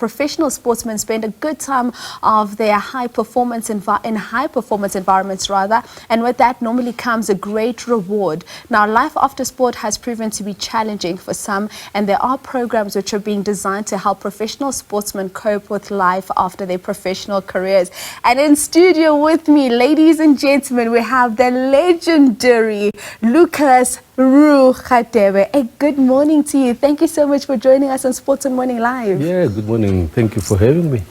professional sportsmen spend a good time of their high performance environments rather, and with that normally comes a great reward. Now, life after sport has proven to be challenging for some, and there are programs which are being designed to help professional sportsmen cope with life after their professional careers. And in studio with me, ladies and gentlemen, we have the legendary Rhoo Radebe. Hey, good morning to you. Thank you so much for joining us on Sportsmen Morning Live. Yeah, good morning. Thank you for having me.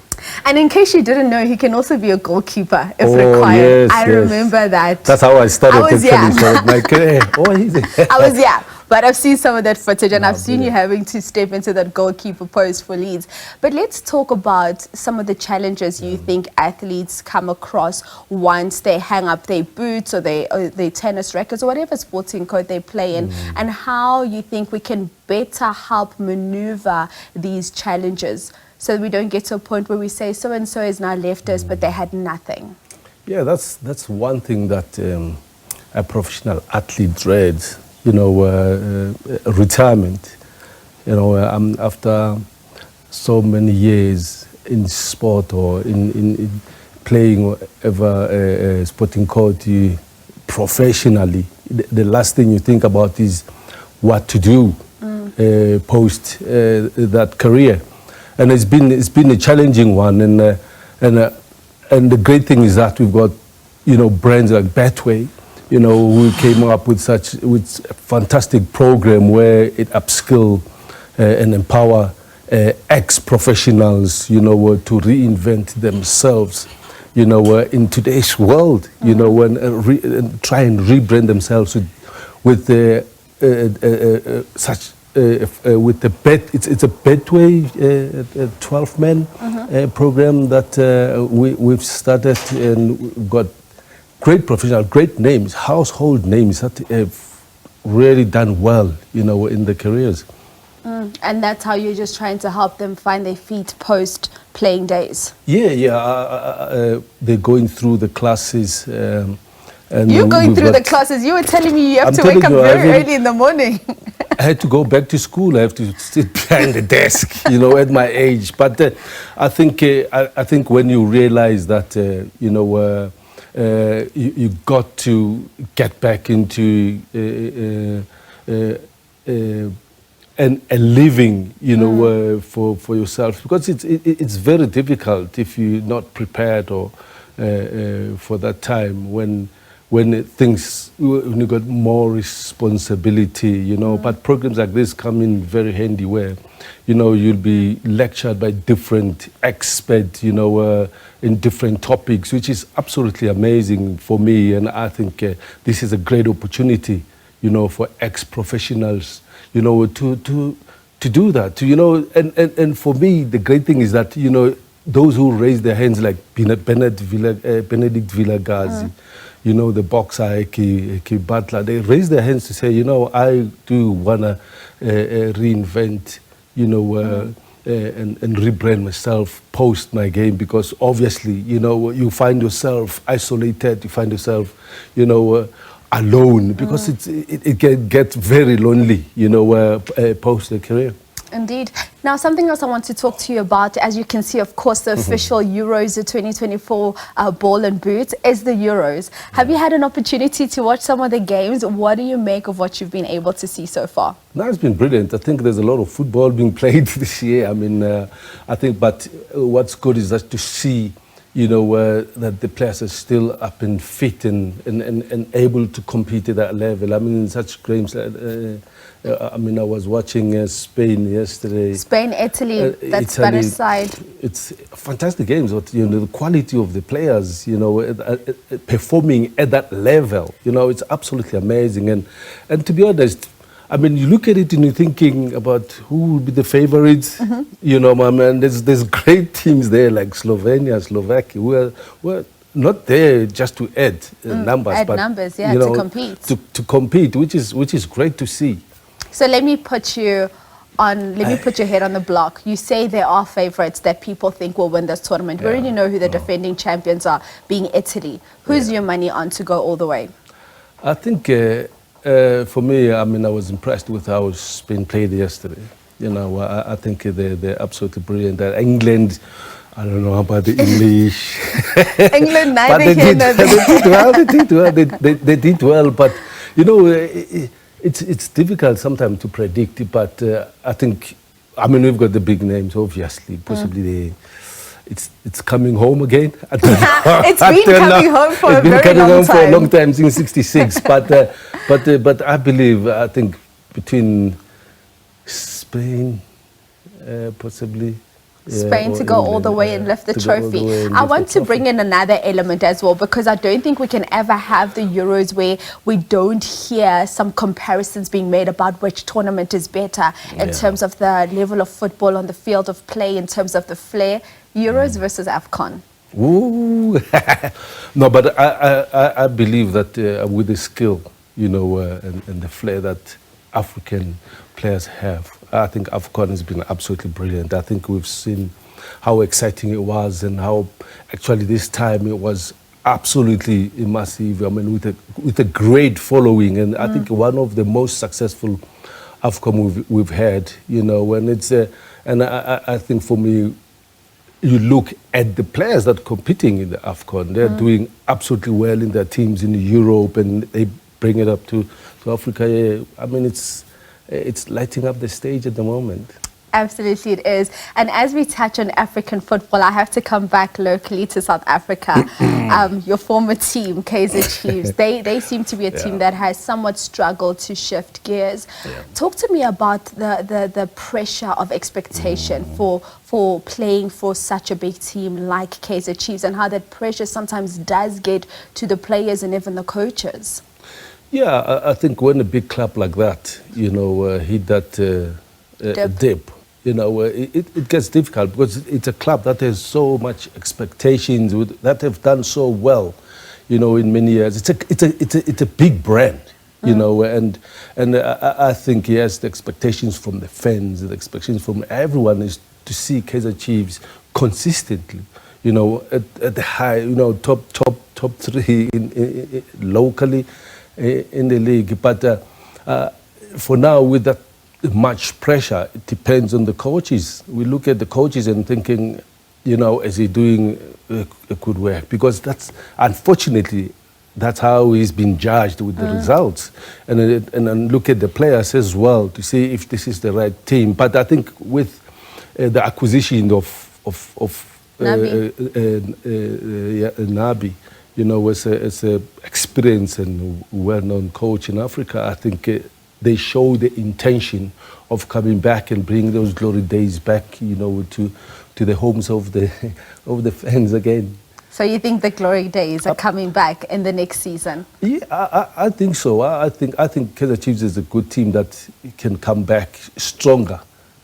And in case you didn't know, he can also be a goalkeeper if required. Yes, I remember that. That's how I started. I was young. My career. Oh, easy. I was young. But I've seen some of that footage, and I've seen you having to step into that goalkeeper post for Leeds. But let's talk about some of the challenges you think athletes come across once they hang up their boots or their tennis rackets or whatever sporting coat they play in, and how you think we can better help maneuver these challenges so we don't get to a point where we say so-and-so is now left us, but they had nothing. Yeah, that's one thing that a professional athlete dreads. Retirement. After so many years in sport or in playing whatever sporting court professionally, the last thing you think about is what to do post that career, and it's been a challenging one. And the great thing is that we've got brands like Betway. We came up with a fantastic program where it upskill and empower ex-professionals, to reinvent themselves, in today's world, and try and rebrand themselves with the it's a Betway 12-man program that we've started, and we've got great professional, great names, household names that have really done well, in their careers. And that's how you're just trying to help them find their feet post-playing days? Yeah. They're going through the classes. And you're going through the classes? You were telling me you have to wake up very early in the morning. I had to go back to school. I have to sit behind the desk, at my age. But I think when you realize that, you got to get back into a living, for yourself, because it's very difficult if you're not prepared or for that time when you got more responsibility, But programs like this come in very handy where, you'll be lectured by different experts, in different topics, which is absolutely amazing for me. And I think this is a great opportunity, for ex-professionals, to do that, and for me, the great thing is that, those who raise their hands, like Benedict Villagazi, the boxer, Eki Butler, they raise their hands to say, I do want to reinvent, and rebrand myself post my game, because obviously, you find yourself isolated, you find yourself, alone, because it can get very lonely, post the career. Indeed. Now, something else I want to talk to you about, as you can see, of course, the official Euros 2024 ball and boot is the Euros. Have you had an opportunity to watch some of the games? What do you make of what you've been able to see so far? No, it's been brilliant. I think there's a lot of football being played this year. I mean, but what's good is that to see, that the players are still up and fit and able to compete at that level. I mean, such games. I was watching Spain yesterday. Spain, Italy, that Spanish side. It's fantastic games. But the quality of the players, performing at that level, it's absolutely amazing. And to be honest, I mean, you look at it and you're thinking about who will be the favorites. There's great teams there like Slovenia, Slovakia, who are not there just to add numbers, but to compete. To compete, which is great to see. So let me put your head on the block. You say there are favorites that people think will win this tournament. We already know who the defending champions are, being Italy. Who's your money on to go all the way? I think for me, I was impressed with how Spain played yesterday. You know, I think they're absolutely brilliant. England, I don't know about the English. England, but neither here nor there. They did well. But, you know, it's difficult sometimes to predict. But I think, I mean, we've got the big names, obviously. Possibly it's coming home again. It's been coming home for a very long time. For a long time, since '66. But I believe, I think between Spain, possibly. Spain to go all the way and lift the trophy. I want to bring in another element as well, because I don't think we can ever have the Euros where we don't hear some comparisons being made about which tournament is better in terms of the level of football on the field of play, in terms of the flair. Euros versus AFCON. Ooh. No, but I believe that with the skill, you know, and the flair that African players have, I think AFCON has been absolutely brilliant. I think we've seen how exciting it was, and how actually this time it was absolutely massive. I mean, with a great following, and I think one of the most successful AFCON we've had. You know, and it's and I think for me, you look at the players that are competing in the AFCON, they're doing absolutely well in their teams in Europe, and they bring it up to Africa. Yeah. I mean, it's lighting up the stage at the moment. Absolutely it is. And as we touch on African football, I have to come back locally to South Africa. Your former team, Kaizer Chiefs, they seem to be a team that has somewhat struggled to shift gears. Talk to me about the pressure of expectation for playing for such a big team like Kaizer Chiefs, and how that pressure sometimes does get to the players and even the coaches. Yeah, I think when a big club like that, you know, hit that dip, you know, it gets difficult, because it's a club that has so much expectations, that have done so well, you know, in many years. It's a big brand, you know, and I think, yes, the expectations from the fans, the expectations from everyone is to see Kaizer Chiefs consistently, you know, at the high, you know, top three locally in the league. But for now, with that much pressure, it depends on the coaches. We look at the coaches and thinking, you know, is he doing a good work? Because that's, unfortunately, that's how he's been judged with the results. And then look at the players as well to see if this is the right team. But I think with the acquisition of Nabi, you know, as a experienced and well-known coach in Africa, I think they show the intention of coming back and bringing those glory days back, you know, to the homes of the fans again. So you think the glory days are coming back in the next season? Yeah, I think so. I think Kaizer Chiefs is a good team that can come back stronger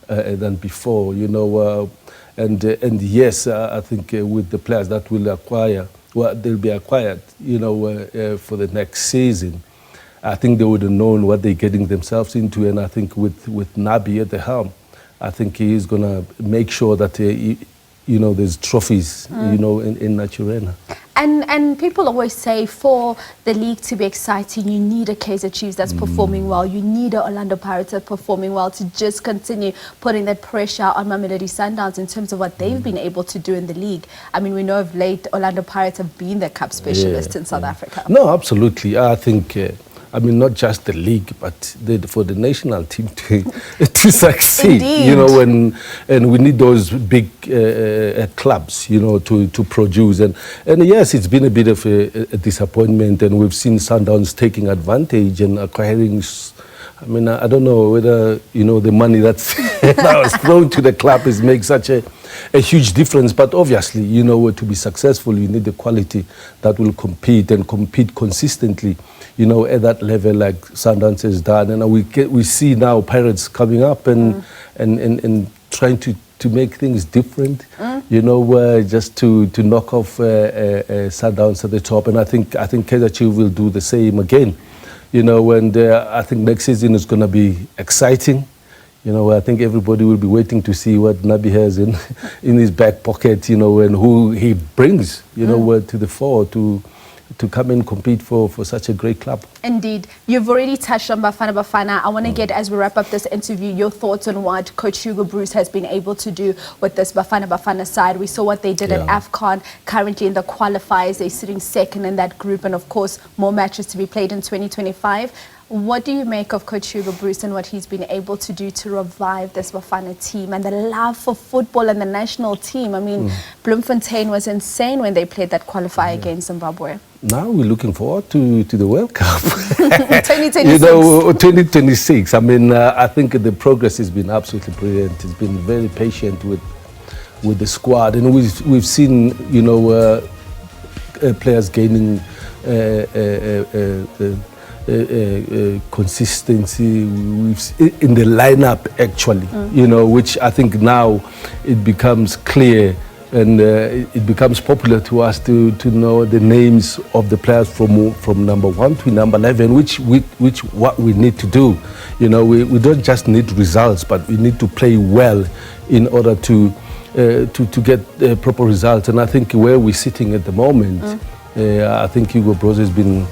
than before, you know. And yes, I think with the players that will acquire, well, they'll be acquired, you know, for the next season. I think they would have known what they're getting themselves into, and I think with Nabi at the helm, I think he is going to make sure that, you know, there's trophies, you know, in Naturena. And people always say for the league to be exciting, you need a Kaizer Chiefs that's performing well. You need an Orlando Pirates that's performing well to just continue putting that pressure on Mamelodi Sundowns in terms of what they've been able to do in the league. I mean, we know of late Orlando Pirates have been the cup specialists in South Africa. No, absolutely. I think, I mean, not just the league, but for the national team to succeed. Indeed. You know, and we need those big clubs, you know, to produce. And yes, it's been a bit of a disappointment, and we've seen Sundowns taking advantage and acquiring. I mean, I don't know whether, you know, the money that was thrown to the club makes such a huge difference. But obviously, you know, to be successful, you need the quality that will compete and compete consistently, you know, at that level like Sundowns has done. And we see now Pirates coming up and trying to make things different, you know, just to knock off Sundowns at the top. And I think Kaizer Chiefs will do the same again. You know, and I think next season is going to be exciting. You know, I think everybody will be waiting to see what Nabi has in his back pocket, you know, and who he brings, you know, to the fore to come and compete for such a great club. Indeed. You've already touched on Bafana Bafana. I want to get, as we wrap up this interview, your thoughts on what Coach Hugo Bruce has been able to do with this Bafana Bafana side. We saw what they did at AFCON. Currently in the qualifiers, they're sitting second in that group, and of course, more matches to be played in 2025. What do you make of Coach Hugo Bruce and what he's been able to do to revive this Bafana team and the love for football and the national team? I mean, Bloemfontein was insane when they played that qualifier against Zimbabwe. Now we're looking forward to the World Cup. 2026. You know, 2026. I mean, I think the progress has been absolutely brilliant. It's been very patient with the squad, and we've seen, you know, players gaining consistency in the lineup, actually, you know, which I think now it becomes clear and it becomes popular to us to know the names of the players from number 1 to number 11, which what we need to do. You know, we don't just need results, but we need to play well in order to get proper results. And I think where we're sitting at the moment, I think Hugo Bruce has been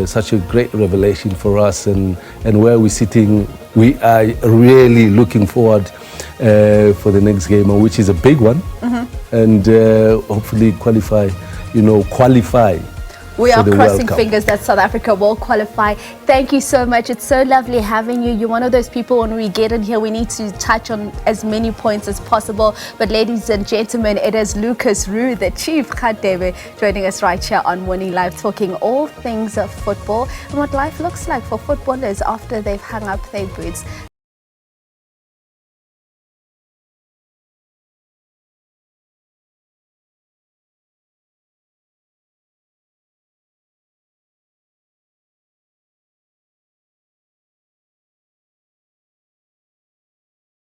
such a great revelation for us, and where we're sitting, we are really looking forward for the next game, which is a big one, and hopefully qualify. We are crossing fingers that South Africa will qualify. Thank you so much. It's so lovely having you. You're one of those people, when we get in here, we need to touch on as many points as possible. But ladies and gentlemen, it is Lucas Rhoo, the Chief Radebe, joining us right here on Morning Live, talking all things of football and what life looks like for footballers after they've hung up their boots.